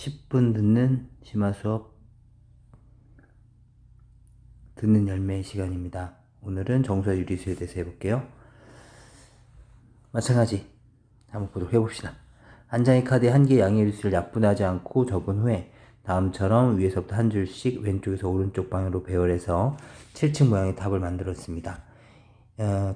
10분 듣는 심화 수업 듣는 열매 시간입니다. 오늘은 정수와 유리수에 대해서 해볼게요. 마찬가지 한번 보도록 해봅시다. 한 장의 카드에 한 개의 양의 유리수를 약분하지 않고 적은 후에 다음처럼 위에서부터 한 줄씩 왼쪽에서 오른쪽 방향으로 배열해서 7층 모양의 탑을 만들었습니다.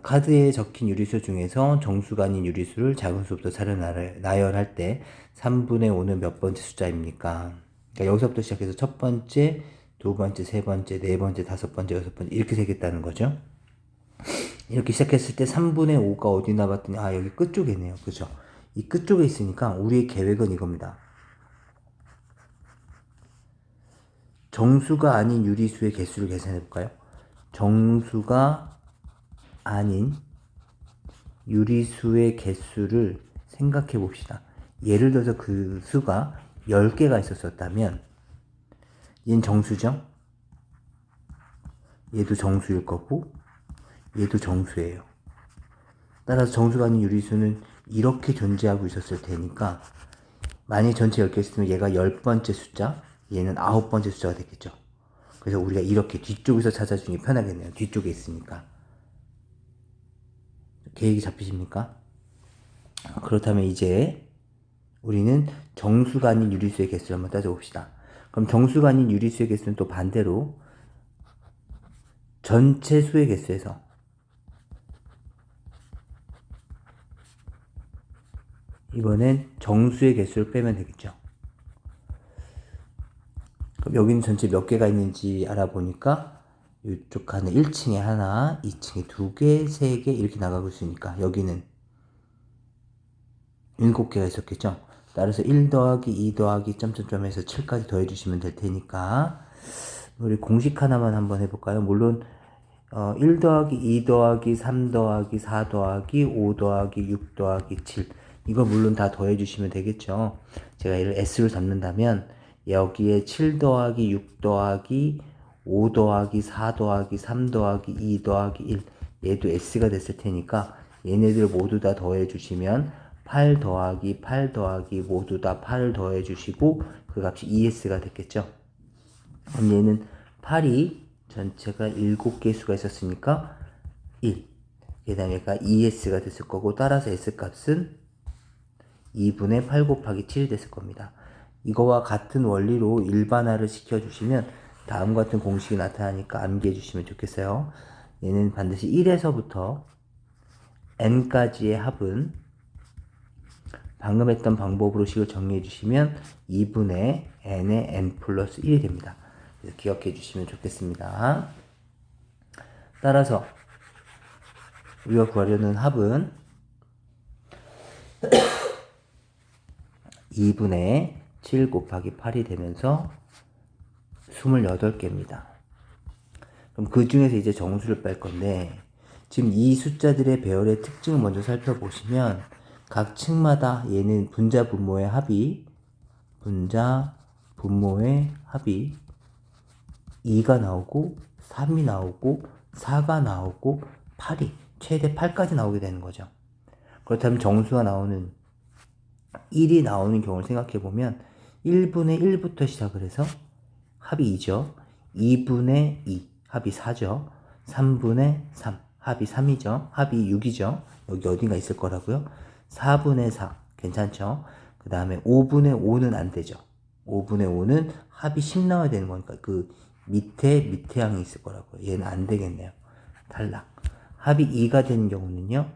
카드에 적힌 유리수 중에서 정수가 아닌 유리수를 작은 수부터 차례 나열할 때 3분의 5는 몇 번째 숫자입니까? 그러니까 여기서부터 시작해서 첫 번째, 두 번째, 세 번째, 네 번째, 다섯 번째, 여섯 번째 이렇게 세겠다는 거죠. 이렇게 시작했을 때 3분의 5가 어디 나봤더니 여기 끝쪽에 있네요. 그죠? 이 끝쪽에 있으니까 우리의 계획은 이겁니다. 정수가 아닌 유리수의 개수를 계산해 볼까요? 정수가 아닌 유리수의 개수를 생각해 봅시다. 예를 들어서 그 수가 10개가 있었다면 얘는 정수죠? 얘도 정수일 거고 얘도 정수예요. 따라서 정수가 아닌 유리수는 이렇게 존재하고 있었을 테니까 만약 전체 10개 있으면 얘가 10번째 숫자, 얘는 9번째 숫자가 되겠죠. 그래서 우리가 이렇게 뒤쪽에서 찾아주는 게 편하겠네요. 뒤쪽에 있으니까. 계획이 잡히십니까? 그렇다면 이제 우리는 정수가 아닌 유리수의 개수를 한번 따져봅시다. 그럼 정수가 아닌 유리수의 개수는 또 반대로 전체 수의 개수에서 이번엔 정수의 개수를 빼면 되겠죠. 그럼 여기는 전체 몇 개가 있는지 알아보니까 이쪽 칸에 1층에 하나, 2층에 2개, 3개 이렇게 나가고 있으니까 여기는 7개가 있었겠죠. 따라서 1 더하기 2 더하기 점점점 해서 7까지 더해주시면 될 테니까 우리 공식 하나만 한번 해볼까요? 물론 1 더하기 2 더하기 3 더하기 4 더하기 5 더하기 6 더하기 7 이거 물론 다 더해주시면 되겠죠. 제가 얘를 S로 잡는다면 여기에 7 더하기 6 더하기 5 더하기 4 더하기 3 더하기 2 더하기 1 얘도 S가 됐을 테니까 얘네들 모두 다 더해주시면 8 더하기 8 더하기 모두 다 8을 더해주시고 그 값이 ES가 됐겠죠. 그럼 얘는 8이 전체가 7개의 수가 있었으니까 1. 그 다음에 얘가 ES가 됐을 거고 따라서 S값은 2분의 8 곱하기 7이 됐을 겁니다. 이거와 같은 원리로 일반화를 시켜주시면 다음과 같은 공식이 나타나니까 암기해 주시면 좋겠어요. 얘는 반드시 1에서부터 n까지의 합은 방금 했던 방법으로 식을 정리해 주시면 2분의 n의 n 플러스 1이 됩니다. 그래서 기억해 주시면 좋겠습니다. 따라서 우리가 구하려는 합은 2분의 7 곱하기 8이 되면서 28개입니다. 그럼 그 중에서 이제 정수를 뺄 건데 지금 이 숫자들의 배열의 특징을 먼저 살펴보시면 각 층마다 얘는 분자 분모의 합이 2가 나오고 3이 나오고 4가 나오고 8이 최대 8까지 나오게 되는 거죠. 그렇다면 정수가 나오는 1이 나오는 경우를 생각해 보면 1분의 1부터 시작을 해서 합이 2죠. 2분의 2 합이 4죠. 3분의 3 합이 3이죠. 합이 6이죠. 여기 어딘가 있을 거라고요. 4분의 4 괜찮죠. 그 다음에 5분의 5는 안 되죠. 5분의 5는 합이 10 나와야 되는 거니까 그 밑에 항이 있을 거라고요. 얘는 안 되겠네요. 탈락. 합이 2가 되는 경우는요.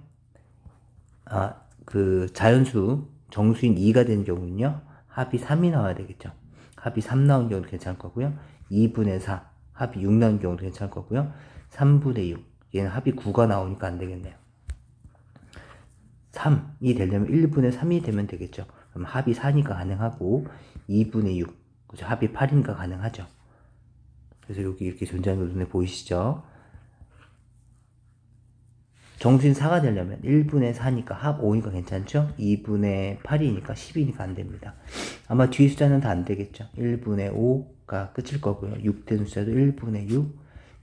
그 자연수 정수인 2가 되는 경우는요. 합이 3이 나와야 되겠죠. 합이 3 나온 경우도 괜찮을 거고요. 2분의 4 합이 6 나온 경우도 괜찮을 거고요. 3분의 6 얘는 합이 9가 나오니까 안 되겠네요. 3이 되려면 1분의 3이 되면 되겠죠. 그럼 합이 4니까 가능하고 2분의 6 그죠? 합이 8이니까 가능하죠. 그래서 여기 이렇게 존재하는 거 눈에 보이시죠? 정수인 4가 되려면 1분의 4니까 합 5니까 괜찮죠? 2분의 8이니까 10이니까 안 됩니다. 아마 뒤 숫자는 다 안 되겠죠? 1분의 5가 끝일 거고요. 6 되는 숫자도 1분의 6,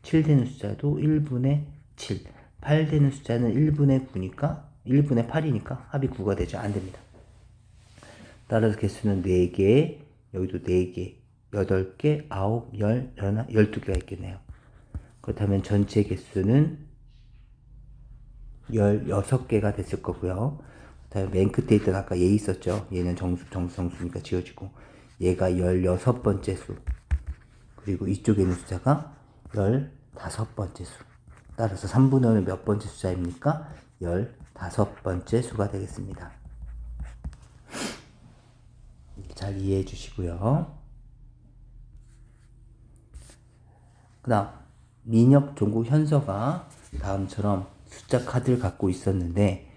7 되는 숫자도 1분의 7, 8 되는 숫자는 1분의 9니까 1분의 8이니까 합이 9가 되죠. 안 됩니다. 따라서 개수는 4개, 여기도 4개, 8개, 9, 10, 11, 12개가 있겠네요. 그렇다면 전체 개수는 16개가 됐을 거고요. 그다음에 맨 끝에 있던 아까 얘 있었죠. 얘는 정수니까 지워지고 얘가 16번째 수. 그리고 이쪽에 있는 숫자가 15번째 수. 따라서 3분의 5는 몇 번째 숫자입니까? 15번째 수가 되겠습니다. 잘 이해해 주시고요. 그 다음 민혁, 종국, 현서가 다음처럼 숫자 카드를 갖고 있었는데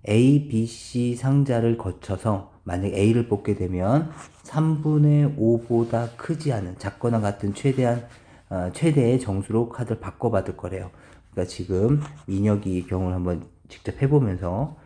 A, B, C 상자를 거쳐서 만약 A를 뽑게 되면 3분의 5보다 크지 않은 작거나 같은 최대의 정수로 카드를 바꿔받을 거래요. 그러니까 지금 민혁이 경우를 한번 직접 해보면서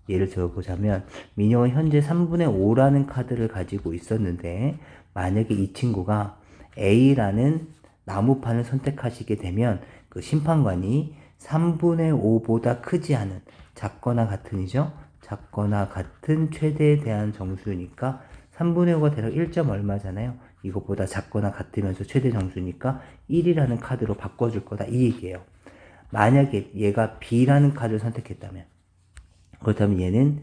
예를 들어보자면 민혁은 현재 3분의 5라는 카드를 가지고 있었는데 만약에 이 친구가 A라는 나무판을 선택하시게 되면 그 심판관이 3분의 5보다 크지 않은 작거나 같은이죠. 작거나 같은 최대에 대한 정수니까 3분의 5가 대략 1점 얼마잖아요. 이것보다 작거나 같으면서 최대 정수니까 1이라는 카드로 바꿔줄 거다 이 얘기예요. 만약에 얘가 B라는 카드를 선택했다면 그렇다면 얘는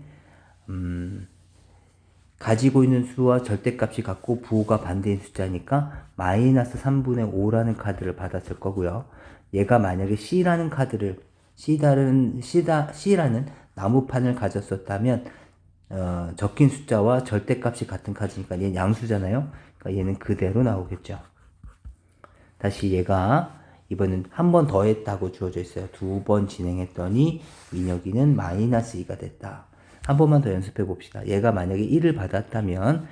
가지고 있는 수와 절대값이 같고 부호가 반대인 숫자니까 마이너스 3분의 5라는 카드를 받았을 거고요. 얘가 만약에 C라는 카드를 C라는 나무판을 가졌었다면 적힌 숫자와 절대값이 같은 카드니까 얘는 양수잖아요. 그러니까 얘는 그대로 나오겠죠. 다시 얘가 이번엔 한 번 더 했다고 주어져 있어요. 2번 진행했더니 민혁이는 마이너스 2가 됐다. 한 번만 더 연습해 봅시다. 얘가 만약에 1을 받았다면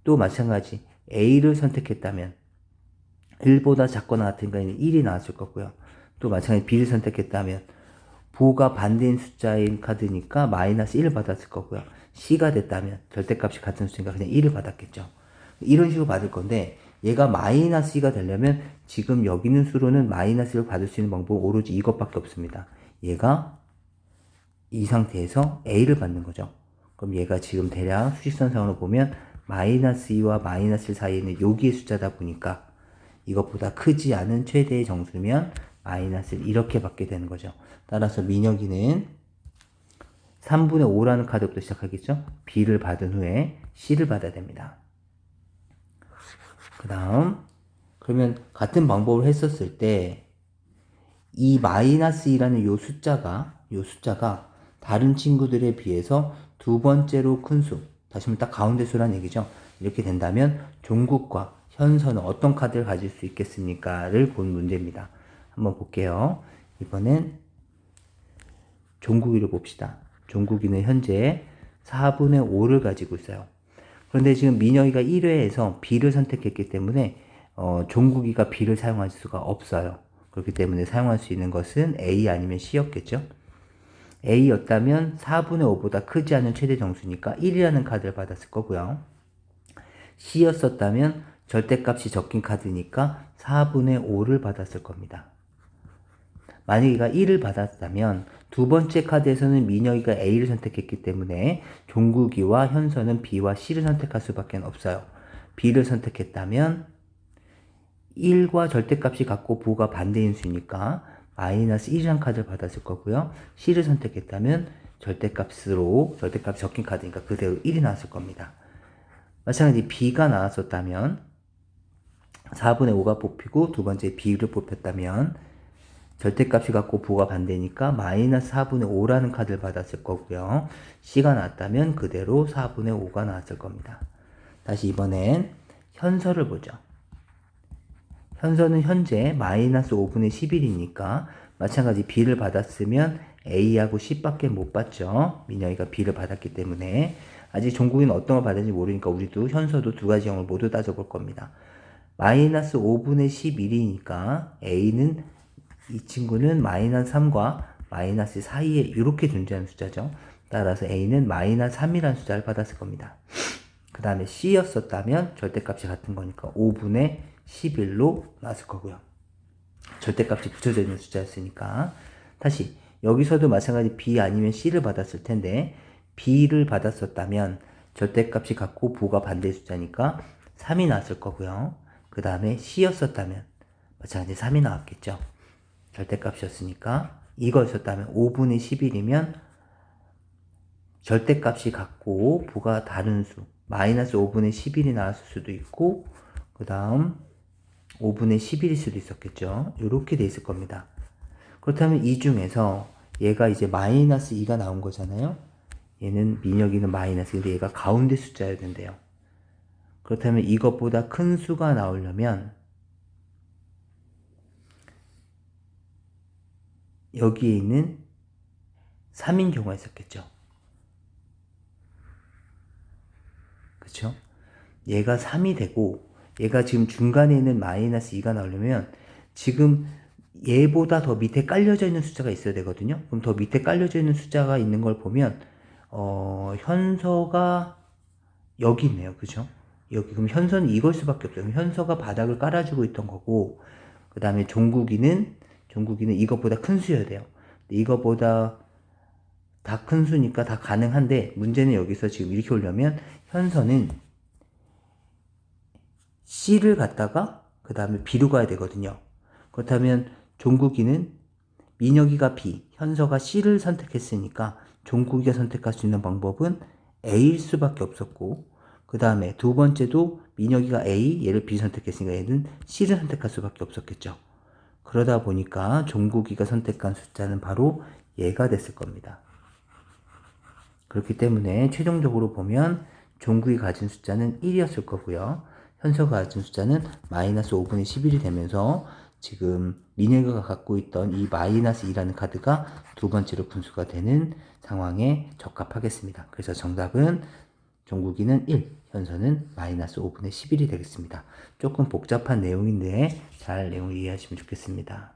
또 마찬가지 A를 선택했다면 1보다 작거나 같으니까 1이 나왔을 거고요. 또 마찬가지 B를 선택했다면 부호가 반대인 숫자인 카드니까 마이너스 1을 받았을 거고요. C가 됐다면 절대값이 같은 숫자니까 그냥 1을 받았겠죠. 이런 식으로 받을 건데 얘가 마이너스 2가 되려면 지금 여기 있는 수로는 마이너스 1을 받을 수 있는 방법은 오로지 이것밖에 없습니다. 얘가 이 상태에서 A를 받는 거죠. 그럼 얘가 지금 대략 수직선상으로 보면 마이너스 2와 마이너스 1 사이에는 여기의 숫자다 보니까 이것보다 크지 않은 최대의 정수면 마이너스 1 이렇게 받게 되는 거죠. 따라서 민혁이는 3분의 5라는 카드부터 시작하겠죠. B를 받은 후에 C를 받아야 됩니다. 그 다음 그러면 같은 방법을 했었을 때 이 마이너스 2라는 요 숫자가 다른 친구들에 비해서 두 번째로 큰 수, 다시 말해 딱 가운데 수라는 얘기죠. 이렇게 된다면 종국과 현서는 어떤 카드를 가질 수 있겠습니까?를 본 문제입니다. 한번 볼게요. 이번엔 종국이를 봅시다. 종국이는 현재 4분의 5를 가지고 있어요. 그런데 지금 민혁이가 1회에서 B를 선택했기 때문에 종국이가 B를 사용할 수가 없어요. 그렇기 때문에 사용할 수 있는 것은 A 아니면 C였겠죠. A였다면 4분의 5보다 크지 않은 최대 정수니까 1이라는 카드를 받았을 거고요. C였었다면 절대값이 적힌 카드니까 4분의 5를 받았을 겁니다. 만약에 얘가 1을 받았다면 두 번째 카드에서는 민혁이가 A를 선택했기 때문에 종국이와 현서는 B와 C를 선택할 수밖에 없어요. B를 선택했다면 1과 절대값이 같고 부호가 반대인 수니까 마이너스 1이라는 카드를 받았을 거고요. C를 선택했다면 절대값이 적힌 카드니까 그대로 1이 나왔을 겁니다. 마찬가지 B가 나왔었다면 4분의 5가 뽑히고 두 번째 B를 뽑혔다면 절대값이 같고 부호가 반대니까 마이너스 4분의 5라는 카드를 받았을 거고요. C가 나왔다면 그대로 4분의 5가 나왔을 겁니다. 다시 이번엔 현서를 보죠. 현서는 현재 마이너스 5분의 11이니까 마찬가지 B를 받았으면 A하고 C밖에 못 받죠. 민혁이가 B를 받았기 때문에 아직 종국이는 어떤 걸 받았는지 모르니까 우리도 현서도 두 가지 형을 모두 따져볼 겁니다. 마이너스 5분의 11이니까 A는 이 친구는 마이너스 3과 마이너스 사이에 이렇게 존재하는 숫자죠. 따라서 A는 마이너스 3이라는 숫자를 받았을 겁니다. 그 다음에 C였었다면 절대값이 같은 거니까 5분의 11로 나왔을 거고요. 절대값이 붙여져 있는 숫자였으니까. 다시 여기서도 마찬가지 B 아니면 C를 받았을 텐데 B를 받았었다면 절대값이 같고 부호가 반대의 숫자니까 3이 나왔을 거고요. 그 다음에 C였었다면 마찬가지 3이 나왔겠죠. 절대값이었으니까 이거였었다면 5분의 11이면 절대값이 같고 부가 다른 수 마이너스 5분의 11이 나왔을 수도 있고 그 다음 5분의 11일 수도 있었겠죠. 이렇게 돼 있을 겁니다. 그렇다면 이 중에서 얘가 이제 마이너스 2가 나온 거잖아요. 얘는 민혁이는 마이너스, 근데 얘가 가운데 숫자여야 된대요. 그렇다면 이것보다 큰 수가 나오려면 여기에 있는 3인 경우가 있었겠죠. 그쵸? 얘가 3이 되고 얘가 지금 중간에 있는 마이너스 2가 나오려면 지금 얘보다 더 밑에 깔려져 있는 숫자가 있어야 되거든요. 그럼 더 밑에 깔려져 있는 숫자가 있는 걸 보면 현서가 여기 있네요. 그죠? 여기 그럼 현서는 이걸 수밖에 없어요. 그럼 현서가 바닥을 깔아주고 있던 거고 그 다음에 종국이는 이것보다 큰 수여야 돼요. 이것보다 다 큰 수니까 다 가능한데 문제는 여기서 지금 이렇게 오려면 현서는 C를 갖다가 그 다음에 B로 가야 되거든요. 그렇다면 종국이는 민혁이가 B, 현서가 C를 선택했으니까 종국이가 선택할 수 있는 방법은 A일 수밖에 없었고 그 다음에 두 번째도 민혁이가 A, 얘를 B 선택했으니까 얘는 C를 선택할 수밖에 없었겠죠. 그러다 보니까 종국이가 선택한 숫자는 바로 얘가 됐을 겁니다. 그렇기 때문에 최종적으로 보면 종국이 가진 숫자는 1이었을 거고요. 현서가 가진 숫자는 마이너스 5분의 11이 되면서 지금 민혁이가 갖고 있던 이 마이너스 2라는 카드가 두 번째로 분수가 되는 상황에 적합하겠습니다. 그래서 정답은 종국이는 1, 현서는 마이너스 5분의 11이 되겠습니다. 조금 복잡한 내용인데 잘 내용을 이해하시면 좋겠습니다.